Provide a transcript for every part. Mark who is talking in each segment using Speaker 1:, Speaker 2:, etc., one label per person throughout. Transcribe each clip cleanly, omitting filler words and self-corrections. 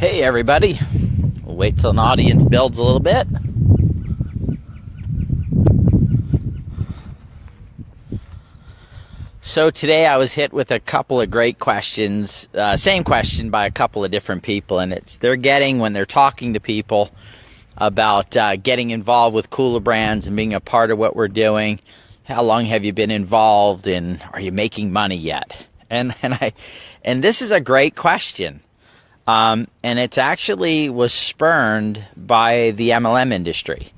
Speaker 1: Hey everybody, we'll wait till an audience builds a little bit. So today I was hit with a couple of great questions, same question by a couple of different people, and when they're talking to people about getting involved with kulaBrands and being a part of what we're doing. How long have you been involved, and are you making money yet? And this is a great question. And it actually was spurned by the MLM industry,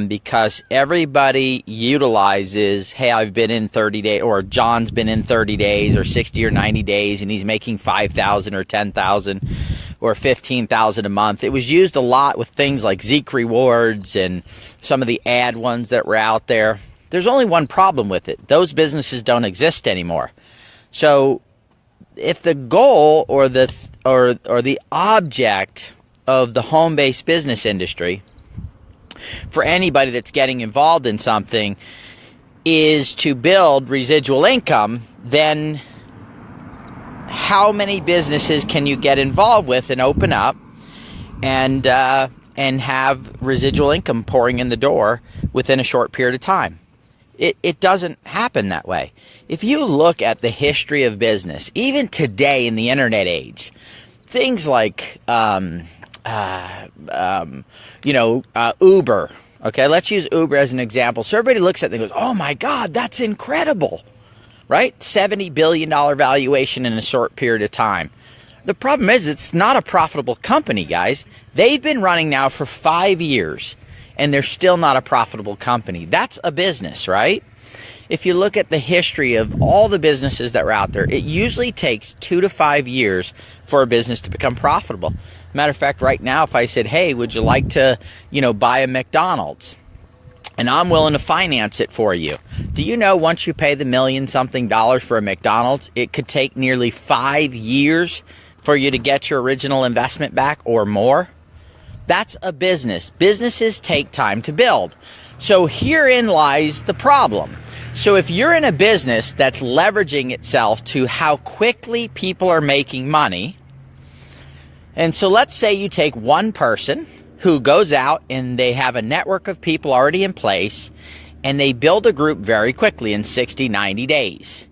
Speaker 1: because everybody utilizes, hey, I've been in 30 days, or John's been in 30 days or 60 or 90 days, and he's making 5,000 or 10,000 or 15,000 a month. It was used a lot with things like Zeek rewards and some of the ad ones that were out there. There's only one problem with it. Those businesses don't exist anymore. So if the goal or the object of the home-based business industry for anybody that's getting involved in something is to build residual income, then how many businesses can you get involved with and open up and have residual income pouring in the door within a short period of time? It doesn't happen that way. If you look at the history of business, even today in the internet age, things like Uber. Okay, let's use Uber as an example. So everybody looks at it and goes, "Oh my God, that's incredible!" Right? $70 billion valuation in a short period of time. The problem is, it's not a profitable company, guys. They've been running now for 5 years, and they're still not a profitable company. That's a business, right? If you look at the history of all the businesses that were out there, it usually takes 2 to 5 years for a business to become profitable. Matter of fact, right now, if I said, hey, would you like to, buy a McDonald's? And I'm willing to finance it for you. Do you know once you pay the $million-something for a McDonald's, it could take nearly 5 years for you to get your original investment back or more? That's a business. Businesses take time to build. So herein lies the problem. So if you're in a business that's leveraging itself to how quickly people are making money, and so let's say you take one person who goes out and they have a network of people already in place, and they build a group very quickly in 60, 90 days.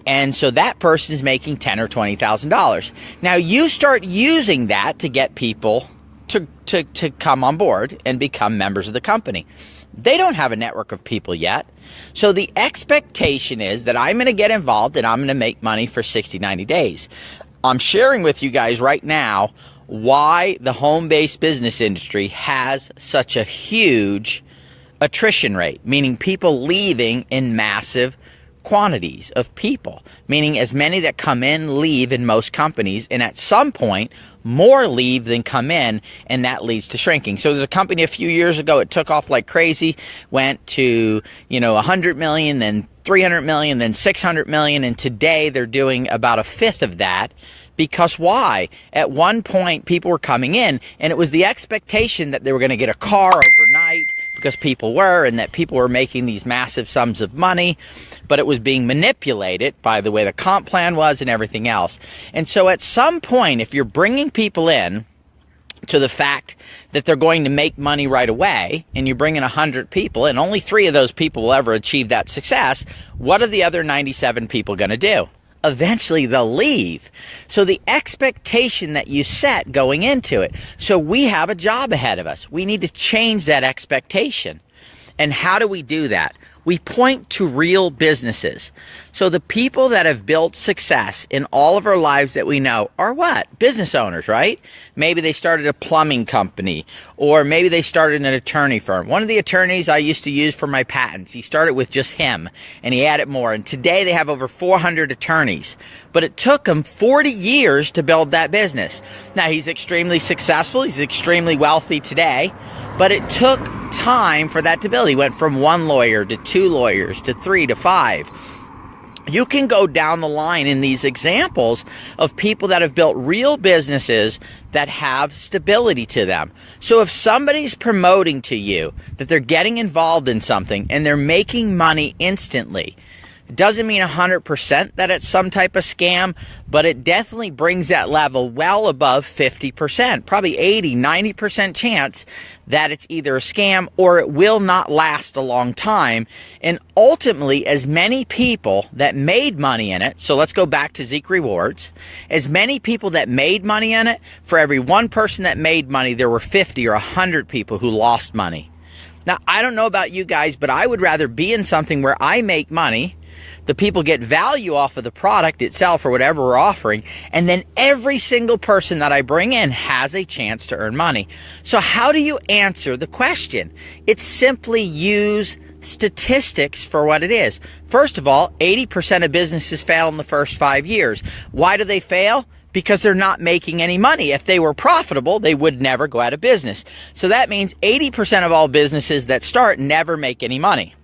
Speaker 1: And so that person is making $10,000 or $20,000. Now you start using that to get people to come on board and become members of the company. They don't have a network of people yet. So the expectation is that I'm going to get involved and I'm going to make money for 60, 90 days. I'm sharing with you guys right now why the home-based business industry has such a huge attrition rate, meaning people leaving in massive quantities of people, meaning as many that come in leave in most companies, and at some point more leave than come in, and that leads to shrinking. So there's a company a few years ago, it took off like crazy, went to 100 million, then 300 million, then 600 million, and today they're doing about a fifth of that. Because why? At one point people were coming in and it was the expectation that they were going to get a car overnight, because people were, and that people were making these massive sums of money, but it was being manipulated by the way the comp plan was and everything else. And so at some point, if you're bringing people in to the fact that they're going to make money right away, and you bring in 100 people and only 3 of those people will ever achieve that success, what are the other 97 people going to do? Eventually they'll leave. So the expectation that you set going into it. So we have a job ahead of us. We need to change that expectation. And how do we do that? We point to real businesses. So the people that have built success in all of our lives that we know are what? Business owners, right? Maybe they started a plumbing company, or maybe they started an attorney firm. One of the attorneys I used to use for my patents, he started with just him, and he added more. And today they have over 400 attorneys. But it took him 40 years to build that business. Now, he's extremely successful. He's extremely wealthy today. But it took time for that to build. He went from 1 lawyer to 2 lawyers to 3 to 5. You can go down the line in these examples of people that have built real businesses that have stability to them. So if somebody's promoting to you that they're getting involved in something and they're making money instantly, It doesn't mean 100% that it's some type of scam, but it definitely brings that level well above 50%, probably 80, 90% chance that it's either a scam or it will not last a long time. And ultimately, as many people that made money in it, so let's go back to Zeek Rewards, as many people that made money in it, for every one person that made money, there were 50 or 100 people who lost money. Now, I don't know about you guys, but I would rather be in something where I make money, the people get value off of the product itself or whatever we're offering, and then every single person that I bring in has a chance to earn money. So how do you answer the question? It's simply use statistics for what it is. First of all, 80% of businesses fail in the first 5 years. Why do they fail? Because they're not making any money. If they were profitable, they would never go out of business. So that means 80% of all businesses that start never make any money.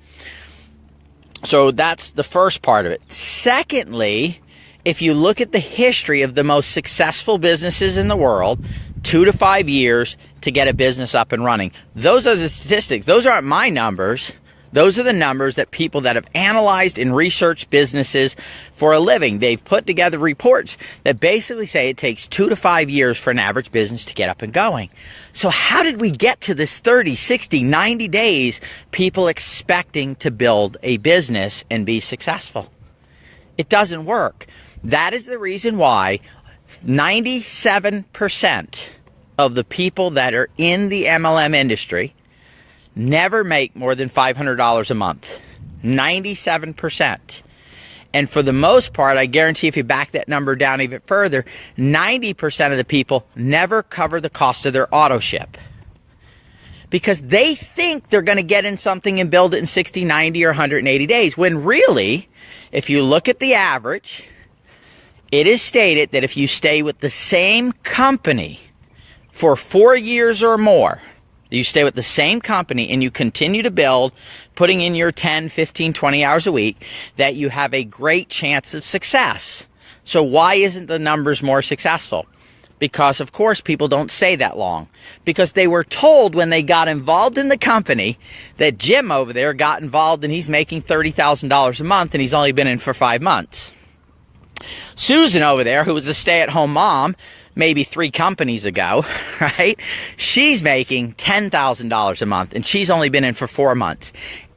Speaker 1: So that's the first part of it. Secondly, if you look at the history of the most successful businesses in the world, 2 to 5 years to get a business up and running. Those are the statistics. Those aren't my numbers. Those are the numbers that people that have analyzed and researched businesses for a living. They've put together reports that basically say it takes 2 to 5 years for an average business to get up and going. So how did we get to this 30, 60, 90 days people expecting to build a business and be successful? It doesn't work. That is the reason why 97% of the people that are in the MLM industry never make more than $500 a month. 97%. And for the most part, I guarantee if you back that number down even further, 90% of the people never cover the cost of their auto ship. Because they think they're going to get in something and build it in 60, 90, or 180 days. When really, if you look at the average, it is stated that if you stay with the same company for 4 years or more, you stay with the same company and you continue to build, putting in your 10, 15, 20 hours a week, that you have a great chance of success. So why isn't the numbers more successful? Because, of course, people don't stay that long. Because they were told when they got involved in the company that Jim over there got involved and he's making $30,000 a month and he's only been in for 5 months. Susan over there, who was a stay-at-home mom, maybe 3 companies ago, right? She's making $10,000 a month and she's only been in for 4 months.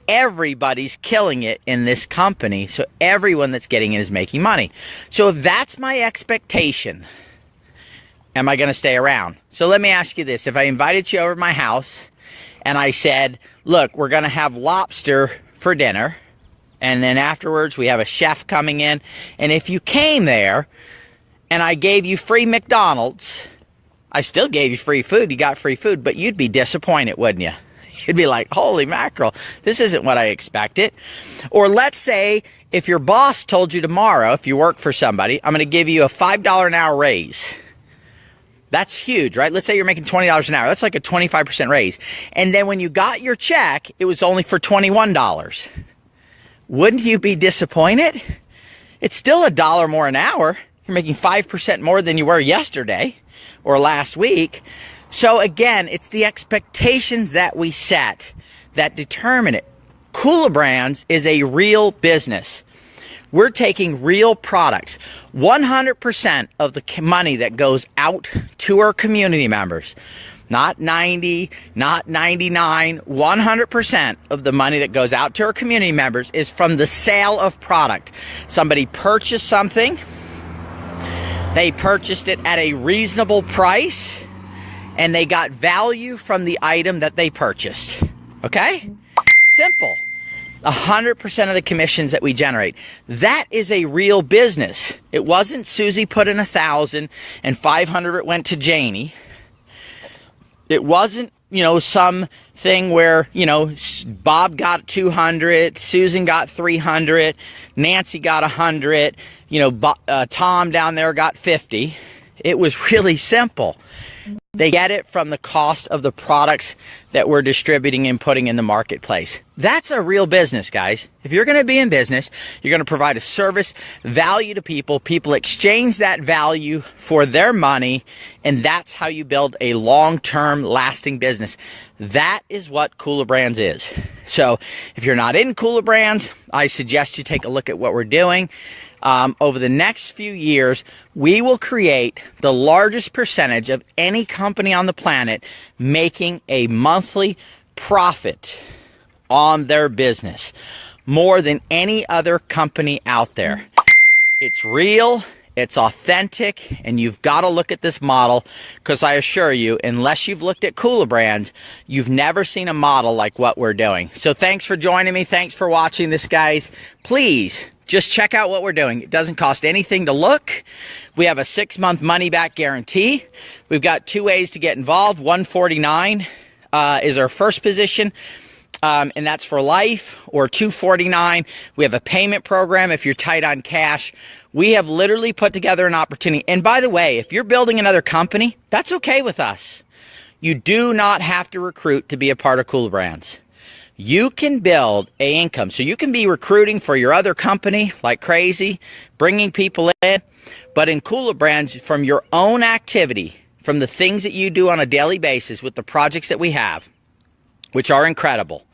Speaker 1: Everybody's killing it in this company, so everyone that's getting in is making money. So if that's my expectation, am I going to stay around? So let me ask you this. If I invited you over to my house and I said, look, we're going to have lobster for dinner, and then afterwards we have a chef coming in, and if you came there and I gave you free McDonald's, I still gave you free food, you got free food, but you'd be disappointed, wouldn't you? You'd be like, holy mackerel, this isn't what I expected. Or let's say if your boss told you tomorrow, if you work for somebody, I'm going to give you a $5 an hour raise. That's huge, right? Let's say you're making $20 an hour. That's like a 25% raise. And then when you got your check, it was only for $21. Wouldn't you be disappointed? It's still $1 more an hour. You're making 5% more than you were yesterday or last week. So again, it's the expectations that we set that determine it. kulaBrands is a real business. We're taking real products. 100% of the money that goes out to our community members, not 90, not 99, 100% of the money that goes out to our community members is from the sale of product. Somebody purchased something. They purchased it at a reasonable price, and they got value from the item that they purchased. Okay? Simple. 100% of the commissions that we generate. That is a real business. It wasn't Susie put in 1,000 and 500 it went to Janie. It wasn't, some thing where, Bob got 200, Susan got 300, Nancy got 100, Tom down there got 50. It was really simple. They get it from the cost of the products that we're distributing and putting in the marketplace. That's a real business, guys. If you're going to be in business, you're going to provide a service, value to people. People exchange that value for their money, and that's how you build a long-term, lasting business. That is what kulaBrands is. So if you're not in kulaBrands, I suggest you take a look at what we're doing. Over the next few years, we will create the largest percentage of any company on the planet making a monthly profit on their business, more than any other company out there. It's real, it's authentic, and you've got to look at this model, because I assure you, unless you've looked at kulaBrands, you've never seen a model like what we're doing. So thanks for joining me. Thanks for watching this, guys. Please just check out what we're doing. It doesn't cost anything to look. We have a 6-month money-back guarantee. We've got 2 ways to get involved. $149 is our first position, and that's for life, or $249. We have a payment program if you're tight on cash. We have literally put together an opportunity. And by the way, if you're building another company, that's okay with us. You do not have to recruit to be a part of kulaBrands. You can build an income. So you can be recruiting for your other company like crazy, bringing people in. But in kulaBrands, from your own activity, from the things that you do on a daily basis with the projects that we have, which are incredible,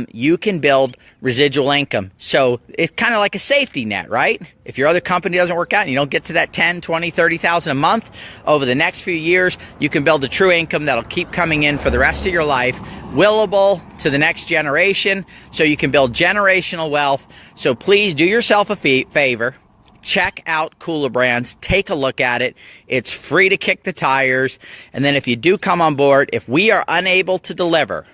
Speaker 1: you can build residual income. So it's kind of like a safety net, right? If your other company doesn't work out and you don't get to that 10, 20, 30,000 a month, over the next few years, you can build a true income that'll keep coming in for the rest of your life, willable to the next generation, so you can build generational wealth. So please do yourself a favor. Check out kulaBrands. Take a look at it. It's free to kick the tires. And then if you do come on board, if we are unable to deliver,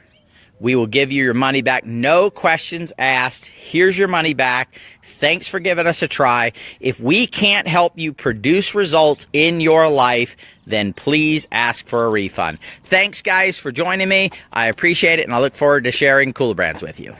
Speaker 1: we will give you your money back. No questions asked. Here's your money back. Thanks for giving us a try. If we can't help you produce results in your life, then please ask for a refund. Thanks, guys, for joining me. I appreciate it, and I look forward to sharing kulaBrands with you.